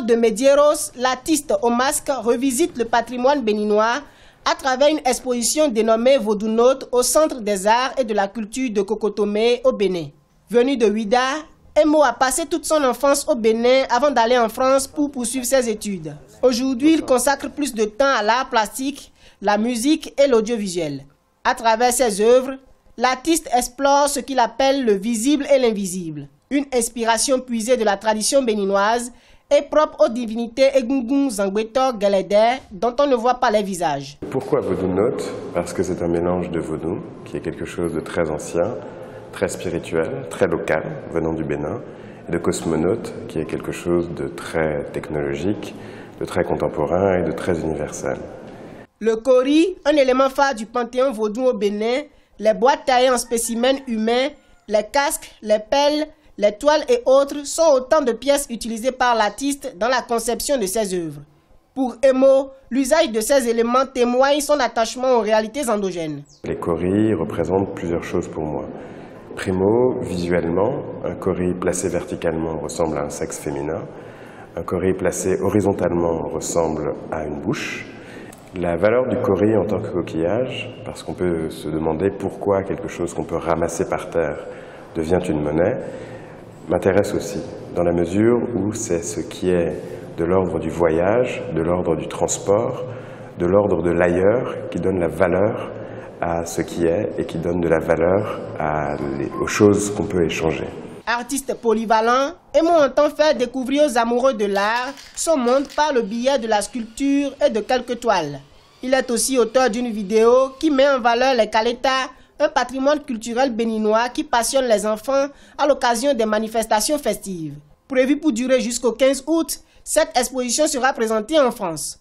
de Medieros, l'artiste au masque revisite le patrimoine béninois à travers une exposition dénommée Vodounote au Centre des Arts et de la Culture de Kokotomé au Bénin. Venu de Ouida, Emo a passé toute son enfance au Bénin avant d'aller en France pour poursuivre ses études. Aujourd'hui, il consacre plus de temps à l'art plastique, la musique et l'audiovisuel. À travers ses œuvres, l'artiste explore ce qu'il appelle le visible et l'invisible. Une inspiration puisée de la tradition béninoise est propre aux divinités Egungun, Zangweto, Gelede, dont on ne voit pas les visages. Pourquoi Vodounote? Parce que c'est un mélange de vaudou, qui est quelque chose de très ancien, très spirituel, très local, venant du Bénin, et de cosmonaute, qui est quelque chose de très technologique, de très contemporain et de très universel. Le kori, un élément phare du panthéon vaudou au Bénin, les boîtes taillées en spécimens humains, les casques, les pelles, les toiles et autres sont autant de pièces utilisées par l'artiste dans la conception de ses œuvres. Pour Emo, l'usage de ces éléments témoigne son attachement aux réalités endogènes. Les koris représentent plusieurs choses pour moi. Primo, visuellement, un kori placé verticalement ressemble à un sexe féminin. Un kori placé horizontalement ressemble à une bouche. La valeur du kori en tant que coquillage, parce qu'on peut se demander pourquoi quelque chose qu'on peut ramasser par terre devient une monnaie, m'intéresse aussi, dans la mesure où c'est ce qui est de l'ordre du voyage, de l'ordre du transport, de l'ordre de l'ailleurs qui donne la valeur à ce qui est et qui donne de la valeur aux choses qu'on peut échanger. Artiste polyvalent, Emo entend faire découvrir aux amoureux de l'art son monde par le biais de la sculpture et de quelques toiles. Il est aussi auteur d'une vidéo qui met en valeur les kaletas, un patrimoine culturel béninois qui passionne les enfants à l'occasion des manifestations festives. Prévue pour durer jusqu'au 15 août, cette exposition sera présentée en France.